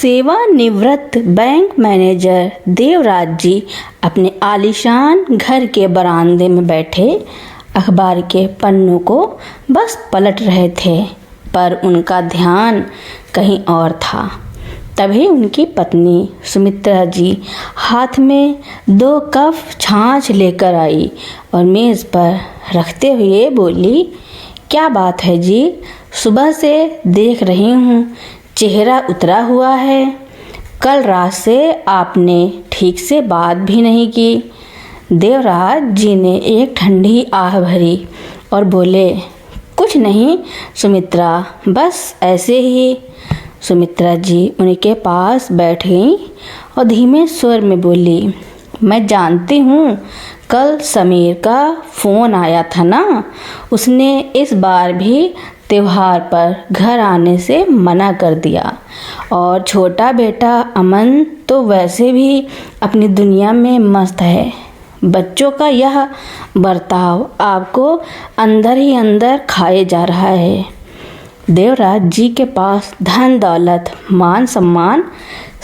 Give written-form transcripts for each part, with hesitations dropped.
सेवानिवृत्त bank manager Devraj जी अपने आलीशान घर के बरामदे में बैठे अखबार के पन्नों को बस पलट रहे थे, पर उनका ध्यान कहीं और था। तभी उनकी पत्नी सुमित्रा जी हाथ में 2 कप छाछ लेकर आई और मेज़ पर रखते हुए बोली, क्या बात है जी, सुबह से देख रही हूँ चेहरा उतरा हुआ है। कल रात से आपने ठीक से बात भी नहीं की। देवराज जी ने एक ठंडी आह भरी और बोले, कुछ नहीं सुमित्रा, बस ऐसे ही। सुमित्रा जी उनके पास बैठ गईं और धीमे स्वर में बोली, मैं जानती हूँ कल समीर का फ़ोन आया था ना, उसने इस बार भी त्योहार पर घर आने से मना कर दिया। और छोटा बेटा अमन तो वैसे भी अपनी दुनिया में मस्त है। बच्चों का यह बर्ताव आपको अंदर ही अंदर खाए जा रहा है। देवराज जी के पास धन दौलत मान सम्मान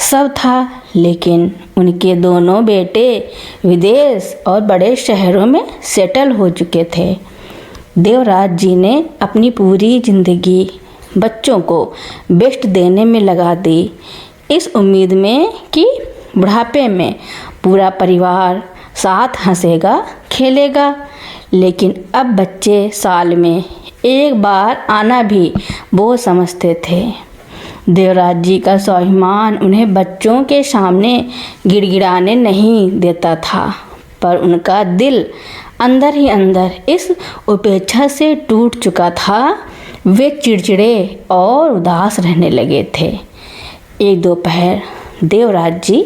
सब था, लेकिन उनके दोनों बेटे विदेश और बड़े शहरों में सेटल हो चुके थे। देवराज जी ने अपनी पूरी जिंदगी बच्चों को बेस्ट देने में लगा दी, इस उम्मीद में कि बुढ़ापे में पूरा परिवार साथ हंसेगा खेलेगा। लेकिन अब बच्चे साल में एक बार आना भी वो समझते थे। देवराज जी का स्वाभिमान उन्हें बच्चों के सामने गिड़गिड़ाने नहीं देता था, पर उनका दिल अंदर ही अंदर इस उपेक्षा से टूट चुका था। वे चिड़चिड़े और उदास रहने लगे थे। एक दोपहर देवराज जी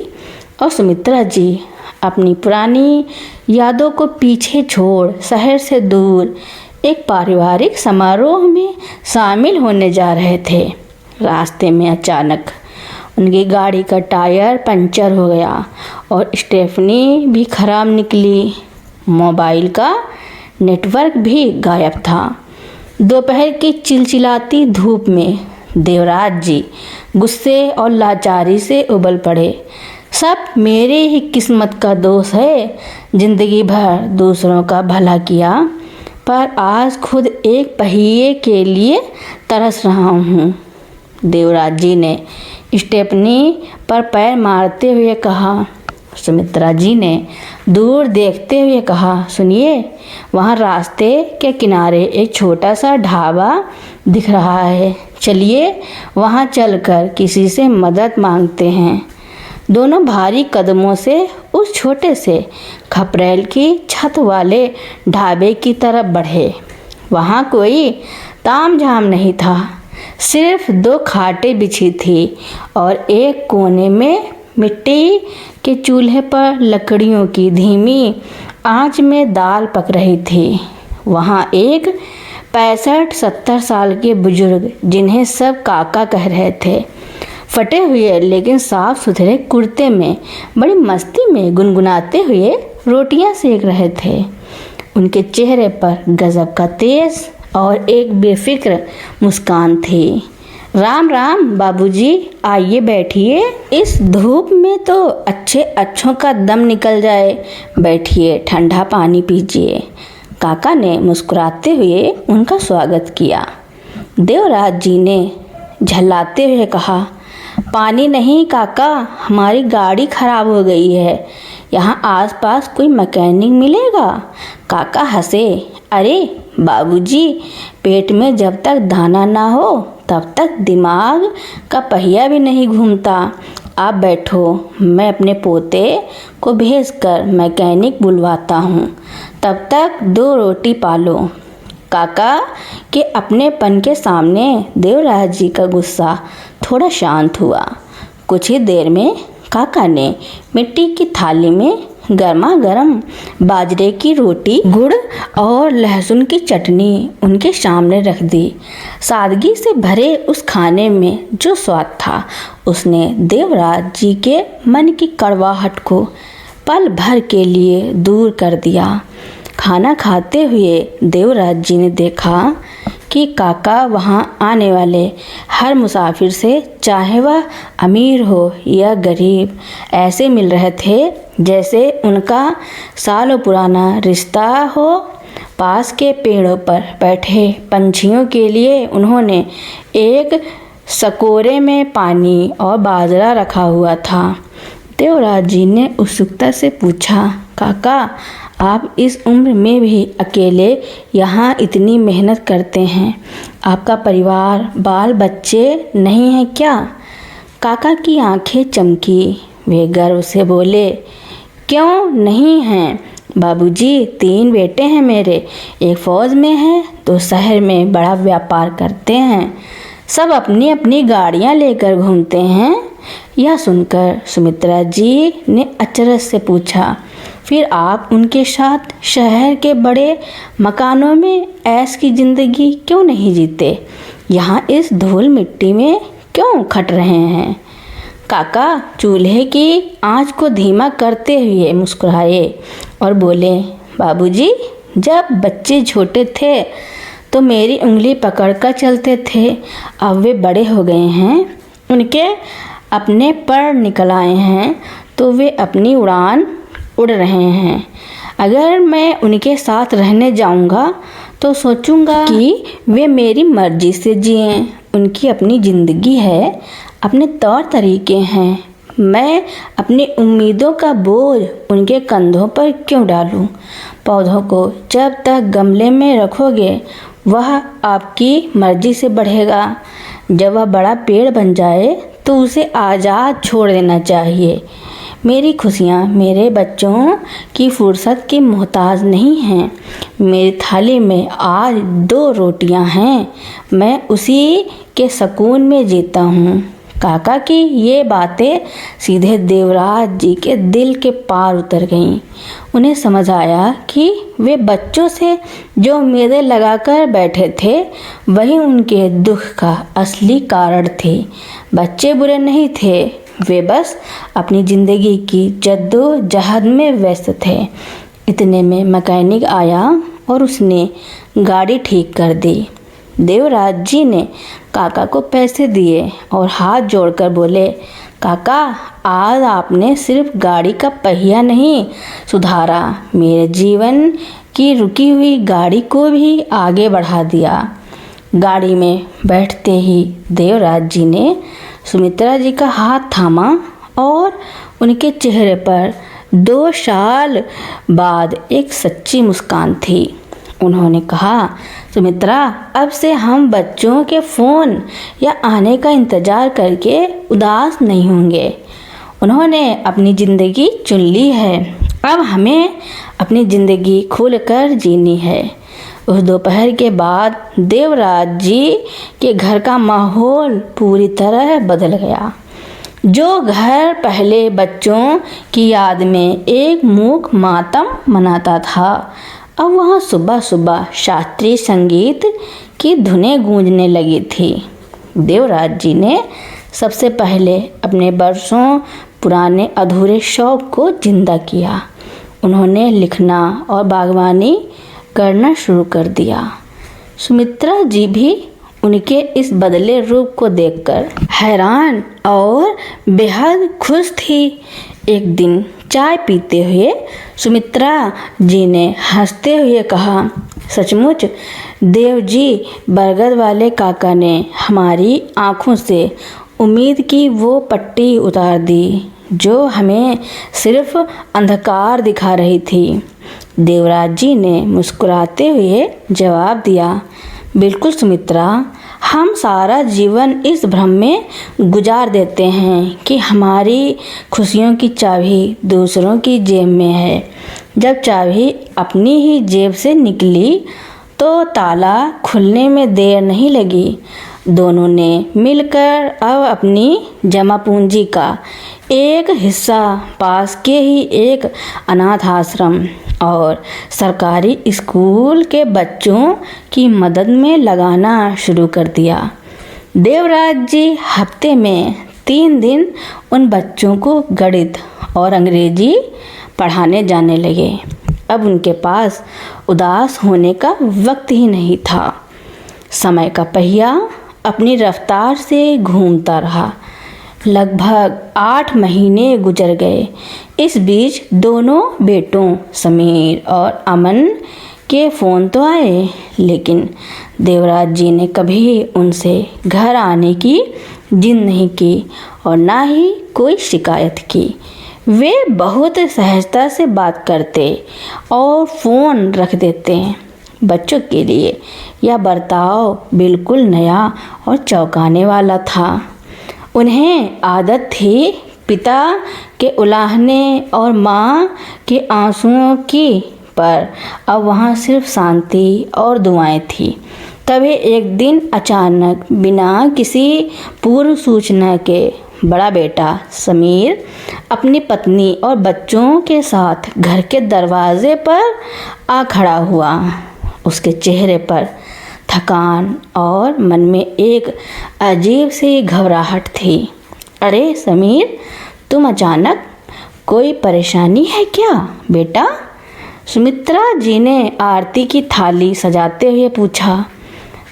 और सुमित्रा जी अपनी पुरानी यादों को पीछे छोड़ शहर से दूर एक पारिवारिक समारोह में शामिल होने जा रहे थे। रास्ते में अचानक उनकी गाड़ी का टायर पंचर हो गया और स्टेफनी भी खराब निकली। मोबाइल का नेटवर्क भी गायब था। दोपहर की चिलचिलाती धूप में देवराज जी गुस्से और लाचारी से उबल पड़े। सब मेरे ही किस्मत का दोष है। जिंदगी भर दूसरों का भला किया, पर आज खुद एक पहिए के लिए तरस रहा हूँ। देवराज जी ने स्टेपनी पर पैर मारते हुए कहा। सुमित्रा जी ने दूर देखते हुए कहा, सुनिए, वहाँ रास्ते के किनारे एक छोटा सा ढाबा दिख रहा है, चलिए वहाँ चलकर किसी से मदद मांगते हैं। दोनों भारी कदमों से उस छोटे से खपरेल की छत वाले ढाबे की तरफ बढ़े। वहाँ कोई तामझाम नहीं था, सिर्फ 2 खाटें बिछी थी और एक कोने में मिट्टी के चूल्हे पर लकड़ियों की धीमी आंच में दाल पक रही थी। वहाँ एक 65-70 साल के बुजुर्ग, जिन्हें सब काका कह रहे थे, फटे हुए लेकिन साफ सुथरे कुर्ते में बड़ी मस्ती में गुनगुनाते हुए रोटियां सेक रहे थे। उनके चेहरे पर गजब का तेज और एक बेफिक्र मुस्कान थी। राम राम बाबूजी, आइए बैठिए। इस धूप में तो अच्छों का दम निकल जाए। बैठिए, ठंडा पानी पीजिए। काका ने मुस्कुराते हुए उनका स्वागत किया। देवराज जी ने झल्लाते हुए कहा, पानी नहीं काका, हमारी गाड़ी खराब हो गई है। यहाँ आसपास कोई मैकेनिक मिलेगा? काका हंसे। अरे बाबूजी, पेट में जब तक दाना ना हो तब तक दिमाग का पहिया भी नहीं घूमता। आप बैठो, मैं अपने पोते को भेजकर मैकेनिक बुलवाता हूँ। तब तक 2 रोटी पालो। काका के अपनेपन के सामने देवराज जी का गुस्सा थोड़ा शांत हुआ। कुछ ही देर में काका ने मिट्टी की थाली में गर्मा गर्म बाजरे की रोटी, गुड़ और लहसुन की चटनी उनके सामने रख दी। सादगी से भरे उस खाने में जो स्वाद था, उसने देवराज जी के मन की कड़वाहट को पल भर के लिए दूर कर दिया। खाना खाते हुए देवराज जी ने देखा कि काका वहाँ आने वाले हर मुसाफिर से, चाहे वह अमीर हो या गरीब, ऐसे मिल रहे थे जैसे उनका सालों पुराना रिश्ता हो। पास के पेड़ों पर बैठे पंछियों के लिए उन्होंने एक सकोरे में पानी और बाजरा रखा हुआ था। देवराज जी ने उत्सुकता से पूछा, काका, आप इस उम्र में भी अकेले यहाँ इतनी मेहनत करते हैं, आपका परिवार, बाल बच्चे नहीं हैं क्या? काका की आंखें चमकी, वे गर्व से बोले, क्यों नहीं हैं बाबूजी, 3 बेटे हैं मेरे, एक फौज में है, 2 शहर में बड़ा व्यापार करते हैं, सब अपनी अपनी गाड़ियाँ लेकर घूमते हैं। यह सुनकर सुमित्रा जी ने अचरज से पूछा, फिर आप उनके साथ शहर के बड़े मकानों में ऐश की जिंदगी क्यों नहीं जीते? यहाँ इस धूल मिट्टी में क्यों खट रहे हैं? काका चूल्हे की आंच को धीमा करते हुए मुस्कुराए और बोले, बाबूजी, जब बच्चे छोटे थे तो मेरी उंगली पकड़कर चलते थे, अब वे बड़े हो गए हैं, उनके अपने पर निकल आए हैं तो वे अपनी उड़ान उड़ रहे हैं। अगर मैं उनके साथ रहने जाऊंगा तो सोचूंगा कि वे मेरी मर्जी से जिएं, उनकी अपनी ज़िंदगी है, अपने तौर तरीके हैं, मैं अपनी उम्मीदों का बोझ उनके कंधों पर क्यों डालूं? पौधों को जब तक गमले में रखोगे वह आपकी मर्जी से बढ़ेगा, जब वह बड़ा पेड़ बन जाए तो उसे आज़ाद छोड़ देना चाहिए। मेरी खुशियाँ मेरे बच्चों की फुर्सत की मोहताज नहीं हैं। मेरी थाली में आज 2 रोटियां हैं, मैं उसी के सुकून में जीता हूँ। काका की ये बातें सीधे देवराज जी के दिल के पार उतर गईं। उन्हें समझ आया कि वे बच्चों से जो उम्मीदें लगाकर बैठे थे वही उनके दुख का असली कारण थे। बच्चे बुरे नहीं थे, वे बस अपनी ज़िंदगी की जद्दोजहद में व्यस्त थे। इतने में मैकेनिक आया और उसने गाड़ी ठीक कर दी। देवराज जी ने काका को पैसे दिए और हाथ जोड़कर बोले, काका, आज आपने सिर्फ गाड़ी का पहिया नहीं सुधारा, मेरे जीवन की रुकी हुई गाड़ी को भी आगे बढ़ा दिया। गाड़ी में बैठते ही देवराज जी ने सुमित्रा जी का हाथ थामा और उनके चेहरे पर 2 साल बाद एक सच्ची मुस्कान थी। उन्होंने कहा, सुमित्रा, अब से हम बच्चों के फ़ोन या आने का इंतज़ार करके उदास नहीं होंगे। उन्होंने अपनी ज़िंदगी चुन ली है, अब हमें अपनी ज़िंदगी खुलकर जीनी है। उस दोपहर के बाद देवराज जी के घर का माहौल पूरी तरह बदल गया। जो घर पहले बच्चों की याद में एक मूक मातम मनाता था, अब वहाँ सुबह सुबह शास्त्रीय संगीत की धुनें गूंजने लगी थी। देवराज जी ने सबसे पहले अपने बरसों पुराने अधूरे शौक को जिंदा किया। उन्होंने लिखना और बागवानी करना शुरू कर दिया। सुमित्रा जी भी उनके इस बदले रूप को देखकर हैरान और बेहद खुश थी। एक दिन चाय पीते हुए सुमित्रा जी ने हंसते हुए कहा, सचमुच देव जी, बरगद वाले काका ने हमारी आँखों से उम्मीद की वो पट्टी उतार दी जो हमें सिर्फ अंधकार दिखा रही थी। देवराज जी ने मुस्कुराते हुए जवाब दिया, बिल्कुल सुमित्रा, हम सारा जीवन इस भ्रम में गुजार देते हैं कि हमारी खुशियों की चाबी दूसरों की जेब में है। जब चाबी अपनी ही जेब से निकली तो ताला खुलने में देर नहीं लगी। दोनों ने मिलकर अब अपनी जमा पूंजी का एक हिस्सा पास के ही एक अनाथ आश्रम और सरकारी स्कूल के बच्चों की मदद में लगाना शुरू कर दिया। देवराज जी हफ्ते में 3 दिन उन बच्चों को गणित और अंग्रेजी पढ़ाने जाने लगे। अब उनके पास उदास होने का वक्त ही नहीं था। समय का पहिया अपनी रफ्तार से घूमता रहा। लगभग 8 महीने गुजर गए। इस बीच दोनों बेटों समीर और अमन के फ़ोन तो आए, लेकिन देवराज जी ने कभी उनसे घर आने की जिद नहीं की और ना ही कोई शिकायत की। वे बहुत सहजता से बात करते और फ़ोन रख देते। बच्चों के लिए यह बर्ताव बिल्कुल नया और चौंकाने वाला था। उन्हें आदत थी पिता के उलाहने और माँ के आंसुओं की, पर अब वहाँ सिर्फ शांति और दुआएं थी। तभी एक दिन अचानक बिना किसी पूर्व सूचना के बड़ा बेटा समीर अपनी पत्नी और बच्चों के साथ घर के दरवाजे पर आ खड़ा हुआ। उसके चेहरे पर थकान और मन में एक अजीब सी घबराहट थी। अरे समीर, तुम अचानक, कोई परेशानी है क्या बेटा? सुमित्रा जी ने आरती की थाली सजाते हुए पूछा।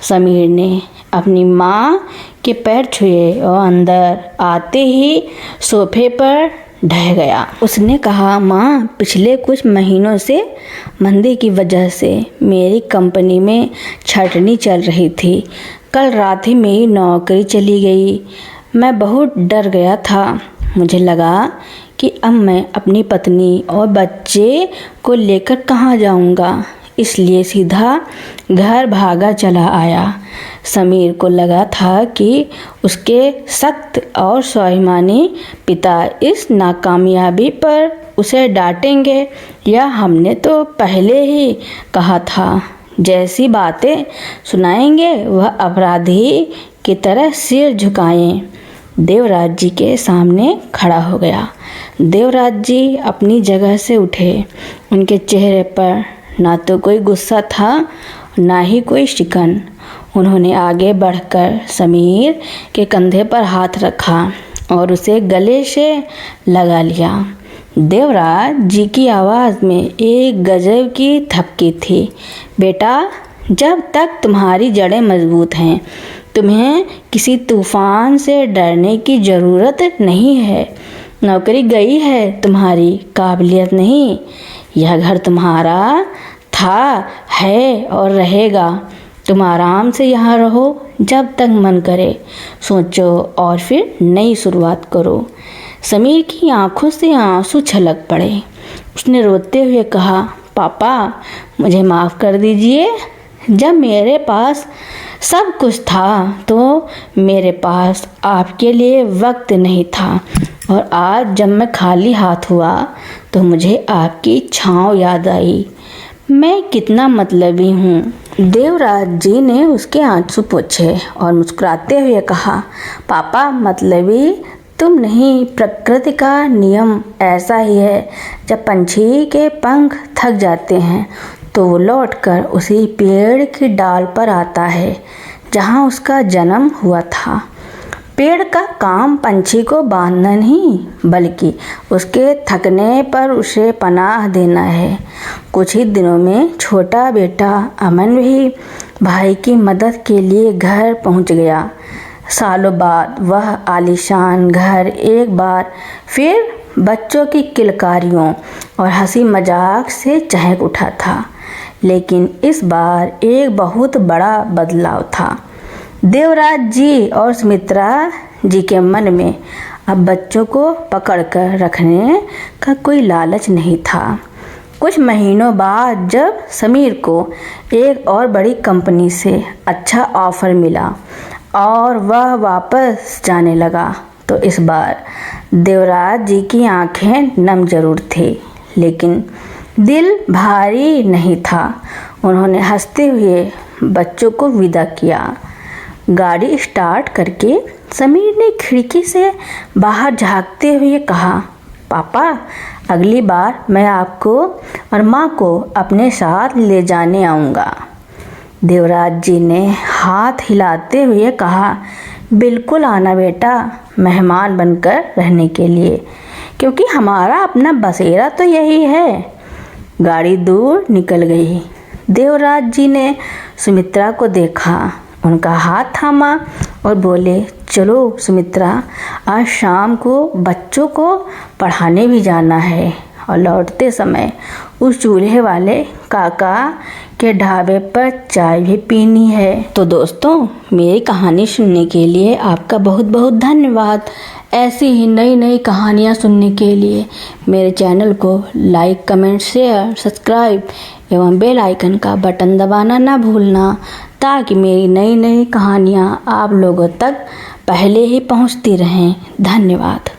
समीर ने अपनी माँ के पैर छुए और अंदर आते ही सोफे पर ढह गया। उसने कहा, माँ, पिछले कुछ महीनों से मंदी की वजह से मेरी कंपनी में छटनी चल रही थी। कल रात ही मेरी नौकरी चली गई। मैं बहुत डर गया था। मुझे लगा कि अब मैं अपनी पत्नी और बच्चे को लेकर कहाँ जाऊँगा, इसलिए सीधा घर भागा चला आया। समीर को लगा था कि उसके सख्त और स्वाभिमानी पिता इस नाकामयाबी पर उसे डांटेंगे, या हमने तो पहले ही कहा था जैसी बातें सुनाएंगे वह अपराधी की तरह सिर झुकाएं। देवराज जी के सामने खड़ा हो गया। देवराज जी अपनी जगह से उठे। उनके चेहरे पर ना तो कोई गुस्सा था, ना ही कोई शिकन। उन्होंने आगे बढ़कर समीर के कंधे पर हाथ रखा और उसे गले से लगा लिया। देवराज जी की आवाज़ में एक गजब की थपकी थी। बेटा, जब तक तुम्हारी जड़ें मजबूत हैं, तुम्हें किसी तूफान से डरने की ज़रूरत नहीं है। नौकरी गई है, तुम्हारी काबिलियत नहीं। यह घर तुम्हारा था, है और रहेगा। तुम आराम से यहाँ रहो जब तक मन करे, सोचो और फिर नई शुरुआत करो। समीर की आंखों से आंसू छलक पड़े। उसने रोते हुए कहा, पापा, मुझे माफ़ कर दीजिए। जब मेरे पास सब कुछ था तो मेरे पास आपके लिए वक्त नहीं था, और आज जब मैं खाली हाथ हुआ तो मुझे आपकी छाँव याद आई। मैं कितना मतलबी हूँ। देवराज जी ने उसके आंसू पोंछे और मुस्कुराते हुए कहा, पापा, मतलबी तुम नहीं, प्रकृति का नियम ऐसा ही है। जब पंछी के पंख थक जाते हैं तो वो लौटकर उसी पेड़ की डाल पर आता है जहाँ उसका जन्म हुआ था। पेड़ का काम पंछी को बांधना नहीं, बल्कि उसके थकने पर उसे पनाह देना है। कुछ ही दिनों में छोटा बेटा अमन भी भाई की मदद के लिए घर पहुंच गया। सालों बाद वह आलीशान घर एक बार फिर बच्चों की किलकारियों और हंसी मजाक से चहक उठा था। लेकिन इस बार एक बहुत बड़ा बदलाव था। देवराज जी और सुमित्रा जी के मन में अब बच्चों को पकड़कर रखने का कोई लालच नहीं था। कुछ महीनों बाद जब समीर को एक और बड़ी कंपनी से अच्छा ऑफर मिला और वह वापस जाने लगा, तो इस बार देवराज जी की आंखें नम जरूर थी, लेकिन दिल भारी नहीं था। उन्होंने हंसते हुए बच्चों को विदा किया। गाड़ी स्टार्ट करके समीर ने खिड़की से बाहर झांकते हुए कहा, पापा, अगली बार मैं आपको और माँ को अपने साथ ले जाने आऊँगा। देवराज जी ने हाथ हिलाते हुए कहा, बिल्कुल आना बेटा, मेहमान बनकर रहने के लिए, क्योंकि हमारा अपना बसेरा तो यही है। गाड़ी दूर निकल गई। देवराज जी ने सुमित्रा को देखा। उनका हाथ थामा और बोले, चलो सुमित्रा, आज शाम को बच्चों को पढ़ाने भी जाना है और लौटते समय उस चूल्हे वाले काका के ढाबे पर चाय भी पीनी है। तो दोस्तों, मेरी कहानी सुनने के लिए आपका बहुत बहुत धन्यवाद। ऐसी ही नई नई कहानियाँ सुनने के लिए मेरे चैनल को लाइक, कमेंट, शेयर, सब्सक्राइब एवं बेल आइकन का बटन दबाना ना भूलना, ताकि मेरी नई नई कहानियाँ आप लोगों तक पहले ही पहुँचती रहें। धन्यवाद।